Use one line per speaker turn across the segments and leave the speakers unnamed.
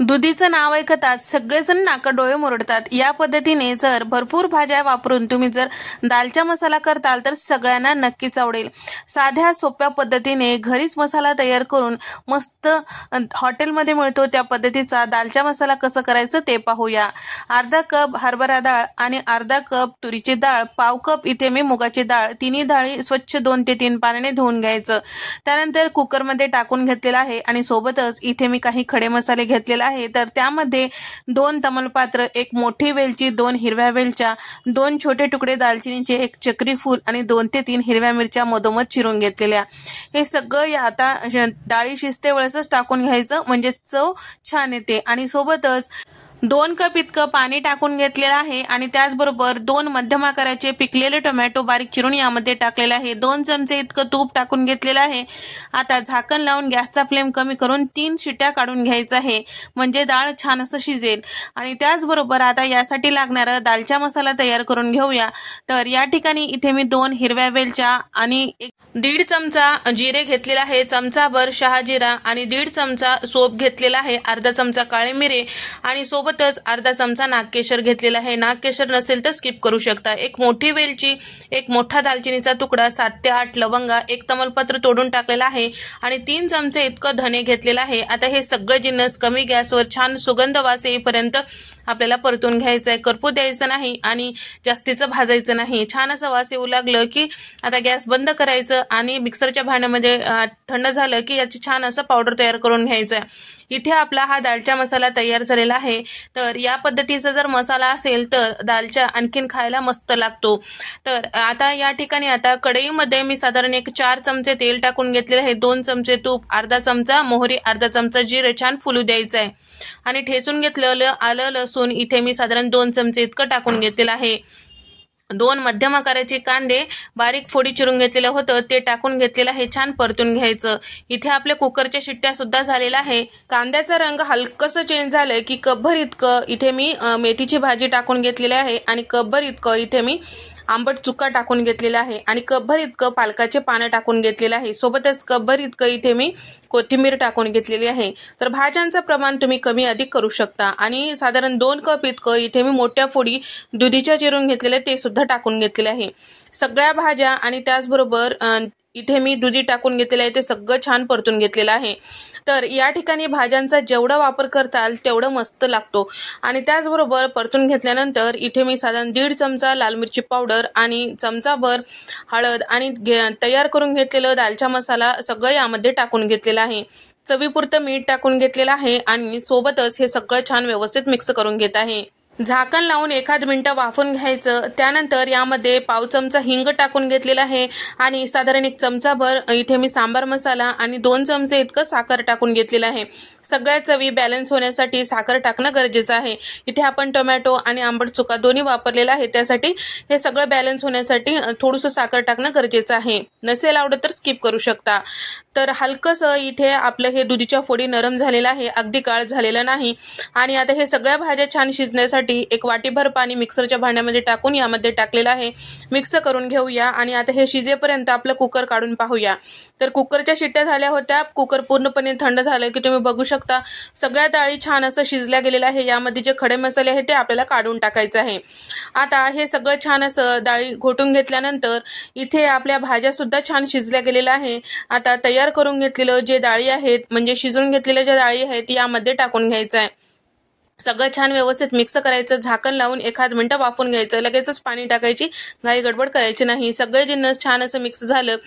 दुधीचं नाव ऐकताच सगळेजण नाकाडोळे मुरडतात। या पद्धतीने जर भरपूर भाज्या वापरून तुम्ही जर दालचा मसाला करताल तर सगळ्यांना नक्कीच आवडेल। साध्या सोप्या पद्धतीने घरीच मसाला तयार करून मस्त हॉटेलमध्ये मिळतो त्या पद्धतीचा दालचा मसाला कसं करायचं ते पाहूया। अर्धा कप हरभरा डाळ आणि अर्धा कप तुरीची डाळ, पाव कप इथे मी मुगाची डाळ, तिन्ही डाळी स्वच्छ 2 ते 3 पाण्याने धुवून घ्यायचं। त्यानंतर कुकरमध्ये टाकून घेतलेला आहे आणि सोबतच इथे मी काही खडे मसाले घेतलेले आहे। तर त्यामध्ये 2 तमालपत्र, 1 मोठी वेलची, 2 हिरव्या वेलच्या, 2 छोटे तुकडे दालचिनीचे, 1 चक्री फूल आणि 2 ते 3 हिरव्या मिरच्या मधोमध चिरून घेतलेल्या। हे सगळं आता डाळी शिजते वेळेसच टाकून घ्यायचं म्हणजे चव छान येते। आणि सोबतच 2 कप इतकं पाणी टाकून घेतलेलं आहे आणि त्याचबरोबर 2 मध्यम आकाराचे पिकलेले टोमॅटो बारीक चिरून यामध्ये टाकलेले आहे। 2 चमचे इतकं तूप टाकून घेतलेलं आहे। आता झाकण लावून गॅसचा फ्लेम कमी करून 3 शिट्या काढून घ्यायचं आहे म्हणजे डाळ छान असं शिजेल। आणि त्याचबरोबर आता यासाठी लागणारा दालचा मसाला तयार करून घेऊया। तर या ठिकाणी इथे मी 2 हिरव्या वेलच्या आणि 1.5 चमचा जिरे घेतलेला आहे, चमचाभर शहाजिरा आणि 1.5 चमचा सोप घेतलेला आहे, अर्धा चमचा काळे मिरे आणि सोबतच अर्धा चमचा नागकेशर घेतलेला आहे। नागकेशर नसेल तर स्किप करू शकता। 1 मोठी वेलची, 1 मोठा दालचिनीचा तुकडा, 7 ते 8 लवंगा, 1 तमालपत्र तोडून टाकलेला आहे आणि 3 चमचे इतकं धने घेतलेला आहे। आता हे सगळे जिन्नस कमी गॅसवर छान सुगंध वास येईपर्यंत आपल्याला परतून घ्यायचं आहे। करपू द्यायचं नाही आणि जास्तीचं भाजायचं नाही। छान असं वास येऊ लागलं की आता गॅस बंद करायचं आणि मिक्सरच्या भांड्यामध्ये थंड झालं की याची छान असं पावडर तयार करून घ्यायचं आहे। इथे आपला हा दालचा मसाला तयार झालेला आहे। तर या पद्धतीचा जर मसाला असेल तर दालचा आणखीन खायला मस्त लागतो। तर आता या ठिकाणी आता कढईमध्ये मी साधारण 4 चमचे तेल टाकून घेतलेले आहे, 2 चमचे तूप, अर्धा चमचा मोहरी, अर्धा चमचा जिरे छान फुलू द्यायचं आहे आणि ठेचून घेतलेलं आलं लसूण इथे मी साधारण 2 चमचे इतकं टाकून घेतलेलं आहे। 2 मध्यम आकाराचे कांदे बारीक फोडी चिरून घेतलेलं होतं ते टाकून घेतलेलं आहे, छान परतून घ्यायचं। इथे आपल्या कुकरच्या शिट्ट्या सुद्धा झालेल्या आहे। कांद्याचा रंग हलकसं चेंज झालं की कपभर इतकं इथे मी मेथीची भाजी टाकून घेतलेली आहे आणि कपभर इतकं इथे मी आंबट चुका टाकून घेतलेला आहे आणि कपभर इतकं पालकाचे पानं टाकून घेतलेलं आहे। सोबतच कपभर इतकं इथे मी कोथिंबीर टाकून घेतलेली आहे। तर भाज्यांचं प्रमाण तुम्ही कमी अधिक करू शकता आणि साधारण 2 कप इतकं इथे मी मोठ्या फोडी दुधीच्या चिरून घेतलेले ते सुद्धा टाकून घेतलेले आहे। सगळ्या भाज्या आणि त्याचबरोबर इथे मी दुधी टाकून घेतलेलं आहे ते सगळं छान परतून घेतलेलं आहे। तर या ठिकाणी भाज्यांचा जेवढा वापर करताल तेवढं मस्त लागतो। आणि त्याचबरोबर परतून घेतल्यानंतर इथे मी साधारण 1.5 चमचा लाल मिरची पावडर आणि चमचाभर हळद आणि तयार करून घेतलेलं दालचा मसाला सगळं यामध्ये टाकून घेतलेलं आहे। चवीपुरतं मीठ टाकून घेतलेलं आहे आणि सोबतच हे सगळं छान व्यवस्थित मिक्स करून घेत आहे। झाकण लावून 1 मिनिट वाफून घ्यायचं। त्यानंतर यामध्ये पाव चमचा हिंग टाकून घेतलेला आहे आणि साधारण 1 चमचाभर इथे मी सांबार मसाला आणि 2 चमचे इतकं साखर टाकून घेतलेलं आहे। सगळ्या चवी बॅलन्स होण्यासाठी साखर टाकणं गरजेचं आहे। इथे आपण टोमॅटो आणि आंबट चुका दोन्ही वापरलेला आहे, त्यासाठी हे सगळं बॅलन्स होण्यासाठी थोडंसं साखर टाकणं गरजेचं आहे। नसेल आवडत तर स्किप करू शकता। तर हलकसं इथे आपलं हे दुधीच्या फोडी नरम झालेला आहे, अगदी काळ झालेला नाही। आणि आता हे सगळ्या भाज्या छान शिजण्यासाठी 1 वाटीभर पाणी मिक्सरच्या भांड्यामध्ये टाकून यामध्ये टाकलेलं आहे, मिक्स करून घेऊया। आणि आता हे शिजेपर्यंत आपलं कुकर काढून पाहूया। तर कुकरच्या शिट्ट्या झाल्या होत्या, कुकर पूर्णपणे थंड झालं की तुम्ही बघू शकता सगळ्या डाळी छान असं शिजल्या गेलेल्या आहे। यामध्ये जे खडे मसाले आहेत ते आपल्याला काढून टाकायचं आहे। आता हे सगळं छान असं डाळी घोटून घेतल्यानंतर इथे आपल्या भाज्या सुद्धा छान शिजल्या गेलेल्या आहे। आता तयार करून घेतलेलं जे डाळी आहेत म्हणजे शिजून घेतलेल्या ज्या डाळी आहेत यामध्ये टाकून घ्यायचं आहे। सगळं छान व्यवस्थित मिक्स करायचं, झाकण लावून 1 मिनिट वाफून घ्यायचं, लगेचच पाणी टाकायची घाई गडबड करायची नाही। सगळे जिन्नस छान असं मिक्स झालं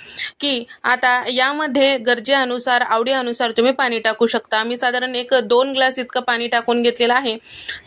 की आता यामध्ये गरजेनुसार आवडीनुसार तुम्ही पाणी टाकू शकता। मी साधारण 2 ग्लास इतकं पाणी टाकून घेतलेलं आहे।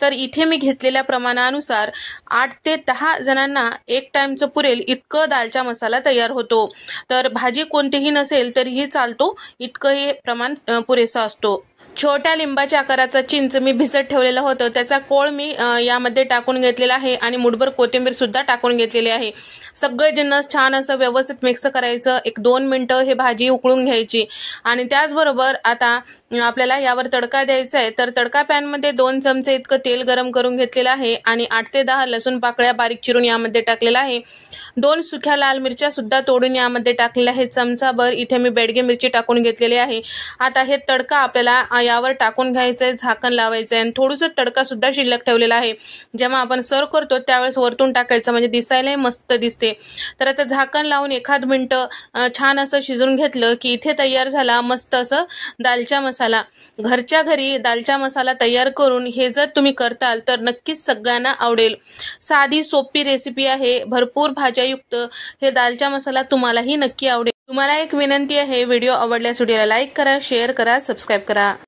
तर इथे मी घेतलेल्या प्रमाणानुसार 8 ते 10 जणांना 1 टाइमचं पुरेल इतकं दालचा मसाला तयार होतो। तर भाजी कोणतीही नसेल तरीही चालतो, इतकं हे प्रमाण पुरेसा असतो। छोट्या लिंबाच्या आकाराचा चिंच मी भिजत ठेवलेलं होतं, त्याचा कोळ मी यामध्ये टाकून घेतलेला आहे आणि मुठभर कोथिंबीर सुद्धा टाकून घेतलेली आहे। सगळे जिन्नस छान असं व्यवस्थित मिक्स करायचं। 1-2 मिनिटं हे भाजी उकळून घ्यायची आणि त्याचबरोबर आता आपल्याला यावर तडका द्यायचा आहे। तर तडका पॅनमध्ये 2 चमचे इतकं तेल गरम करून घेतलेलं आहे आणि 8 ते 10 लसूण पाकळ्या बारीक चिरून यामध्ये टाकलेला आहे। 2 सुक्या लाल मिरच्या सुद्धा तोडून यामध्ये टाकलेल्या आहेत। चमचाभर इथे मी बेडगे मिरची टाकून घेतलेली आहे। आता हे तडका आपल्याला यावर टाकून घ्यायचं आहे, झाकण लावायचं आहे आणि थोडंसं तडका सुद्धा शिल्लक ठेवलेला आहे। जेव्हा आपण सर्व करतो त्यावेळेस वरतून टाकायचं, म्हणजे दिसायलाही मस्त दिसते। तर आता झाकण लावून 1 मिनिट छान असं शिजून घेतलं की इथे तयार झाला मस्त असं दालचा मसाला। घरच्या घरी दालचा मसाला तयार करून हे जर तुम्ही करताल तर नक्कीच सगळ्यांना आवडेल। साधी सोपी रेसिपी आहे, भरपूर भाज्यायुक्त हे दालचा मसाला तुम्हालाही नक्की आवडेल। तुम्हाला एक विनंती आहे, व्हिडिओ आवडल्यास व्हिडिओला लाईक करा, शेअर करा, सबस्क्राईब करा।